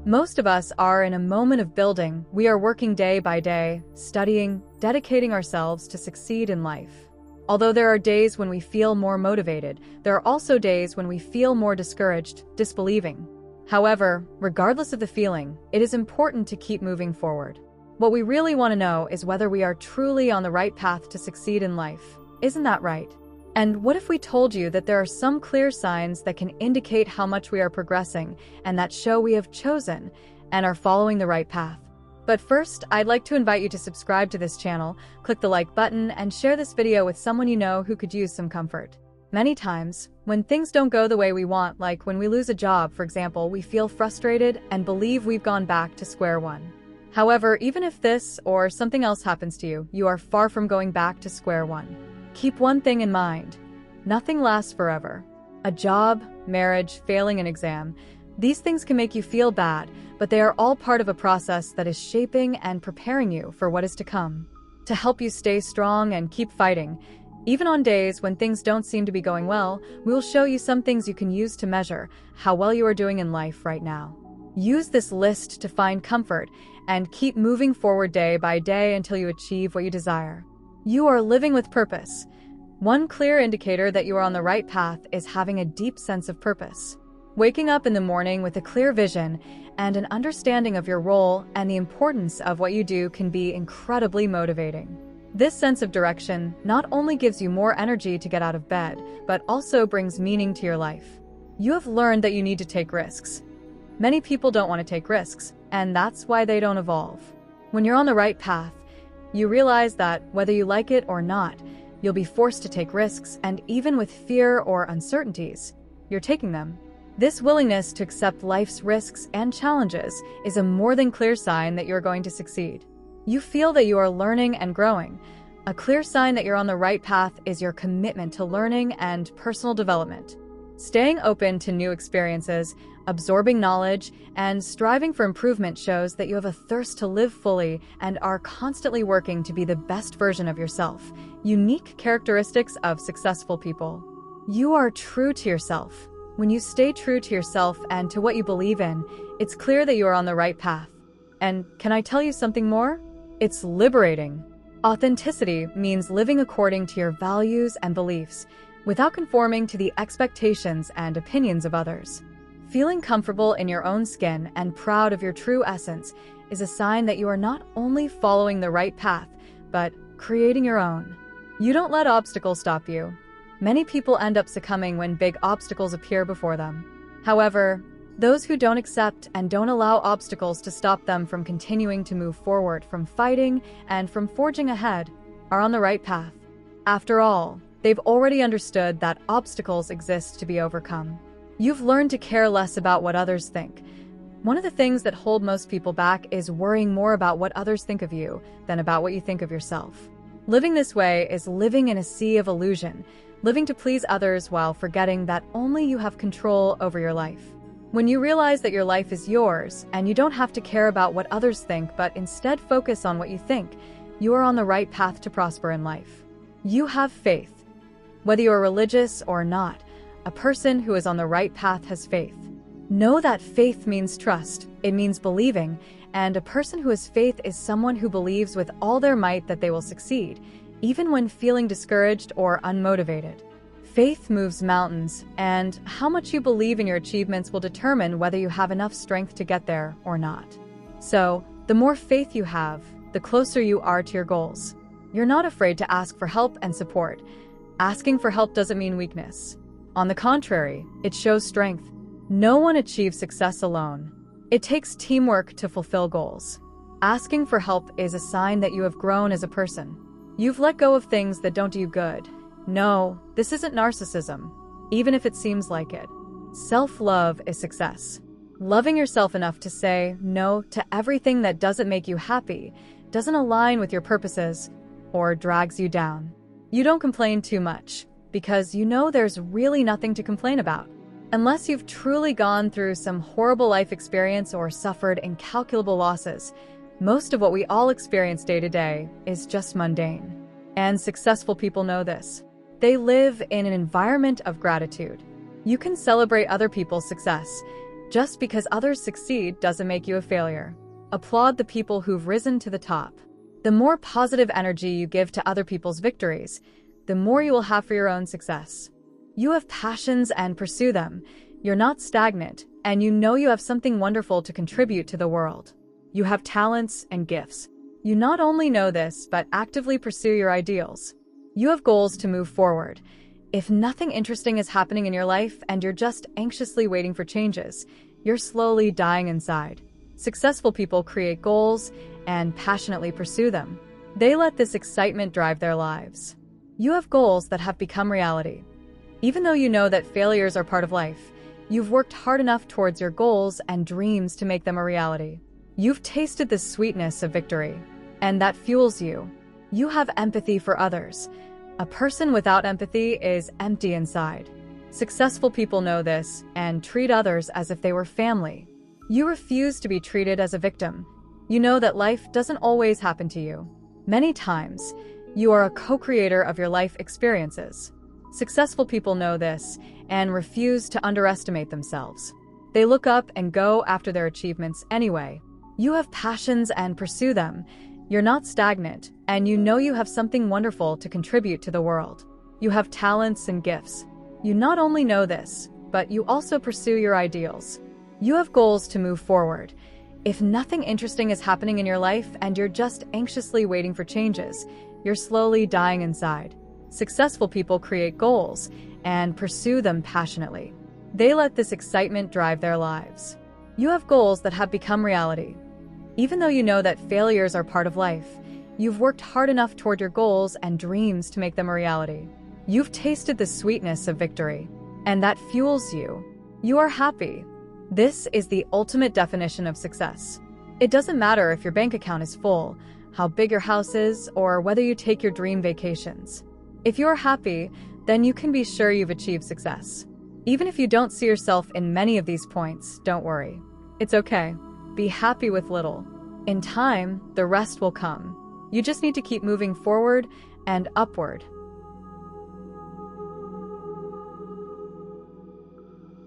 Most of us are in a moment of building. We are working day by day, studying, dedicating ourselves to succeed in life. Although there are days when we feel more motivated, there are also days when we feel more discouraged, disbelieving. However, regardless of the feeling, it is important to keep moving forward. What we really want to know is whether we are truly on the right path to succeed in life. Isn't that right? And what if we told you that there are some clear signs that can indicate how much we are progressing and that show we have chosen and are following the right path? But first, I'd like to invite you to subscribe to this channel, click the like button, and share this video with someone you know who could use some comfort. Many times, when things don't go the way we want, like when we lose a job, for example, we feel frustrated and believe we've gone back to square one. However, even if this or something else happens to you, you are far from going back to square one. Keep one thing in mind. Nothing lasts forever. A job, marriage, failing an exam, these things can make you feel bad, but they are all part of a process that is shaping and preparing you for what is to come. To help you stay strong and keep fighting, even on days when things don't seem to be going well, we will show you some things you can use to measure how well you are doing in life right now. Use this list to find comfort and keep moving forward day by day until you achieve what you desire. You are living with purpose. One clear indicator that you are on the right path is having a deep sense of purpose. Waking up in the morning with a clear vision and an understanding of your role and the importance of what you do can be incredibly motivating. This sense of direction not only gives you more energy to get out of bed, but also brings meaning to your life. You have learned that you need to take risks. Many people don't want to take risks, and that's why they don't evolve. When you're on the right path, you realize that whether you like it or not, you'll be forced to take risks, and even with fear or uncertainties, you're taking them. This willingness to accept life's risks and challenges is a more than clear sign that you're going to succeed. You feel that you are learning and growing. A clear sign that you're on the right path is your commitment to learning and personal development. Staying open to new experiences, absorbing knowledge, and striving for improvement shows that you have a thirst to live fully and are constantly working to be the best version of yourself. Unique characteristics of successful people. You are true to yourself. When you stay true to yourself and to what you believe in, it's clear that you are on the right path. And can I tell you something more? It's liberating. Authenticity means living according to your values and beliefs, without conforming to the expectations and opinions of others. Feeling comfortable in your own skin and proud of your true essence is a sign that you are not only following the right path, but creating your own. You don't let obstacles stop you. Many people end up succumbing when big obstacles appear before them. However, those who don't accept and don't allow obstacles to stop them from continuing to move forward, from fighting and from forging ahead, are on the right path. After all, they've already understood that obstacles exist to be overcome. You've learned to care less about what others think. One of the things that hold most people back is worrying more about what others think of you than about what you think of yourself. Living this way is living in a sea of illusion, living to please others while forgetting that only you have control over your life. When you realize that your life is yours and you don't have to care about what others think but instead focus on what you think, you are on the right path to prosper in life. You have faith. Whether you are religious or not, a person who is on the right path has faith. Know that faith means trust, it means believing, and a person who has faith is someone who believes with all their might that they will succeed, even when feeling discouraged or unmotivated. Faith moves mountains, and how much you believe in your achievements will determine whether you have enough strength to get there or not. So, the more faith you have, the closer you are to your goals. You're not afraid to ask for help and support. Asking for help doesn't mean weakness. On the contrary, it shows strength. No one achieves success alone. It takes teamwork to fulfill goals. Asking for help is a sign that you have grown as a person. You've let go of things that don't do you good. No, this isn't narcissism, even if it seems like it. Self-love is success. Loving yourself enough to say no to everything that doesn't make you happy, doesn't align with your purposes, or drags you down. You don't complain too much, because you know there's really nothing to complain about. Unless you've truly gone through some horrible life experience or suffered incalculable losses, most of what we all experience day to day is just mundane. And successful people know this. They live in an environment of gratitude. You can celebrate other people's success. Just because others succeed doesn't make you a failure. Applaud the people who've risen to the top. The more positive energy you give to other people's victories, the more you will have for your own success. You have passions and pursue them. You're not stagnant, and you know you have something wonderful to contribute to the world. You have talents and gifts. You not only know this, but actively pursue your ideals. You have goals to move forward. If nothing interesting is happening in your life and you're just anxiously waiting for changes, you're slowly dying inside. Successful people create goals and passionately pursue them. They let this excitement drive their lives. You have goals that have become reality. Even though you know that failures are part of life, you've worked hard enough towards your goals and dreams to make them a reality. You've tasted the sweetness of victory, and that fuels you. You have empathy for others. A person without empathy is empty inside. Successful people know this and treat others as if they were family. You refuse to be treated as a victim. You know that life doesn't always happen to you. Many times, you are a co-creator of your life experiences. Successful people know this and refuse to underestimate themselves. They look up and go after their achievements anyway. You have passions and pursue them. You're not stagnant, and you know you have something wonderful to contribute to the world. You have talents and gifts. You not only know this, but you also pursue your ideals. You have goals to move forward. If nothing interesting is happening in your life and you're just anxiously waiting for changes, you're slowly dying inside. Successful people create goals and pursue them passionately. They let this excitement drive their lives. You have goals that have become reality. Even though you know that failures are part of life, you've worked hard enough toward your goals and dreams to make them a reality. You've tasted the sweetness of victory, and that fuels you. You are happy. This is the ultimate definition of success. It doesn't matter if your bank account is full, how big your house is, or whether you take your dream vacations. If you're happy, then you can be sure you've achieved success. Even if you don't see yourself in many of these points, don't worry. It's okay. Be happy with little. In time, the rest will come. You just need to keep moving forward and upward.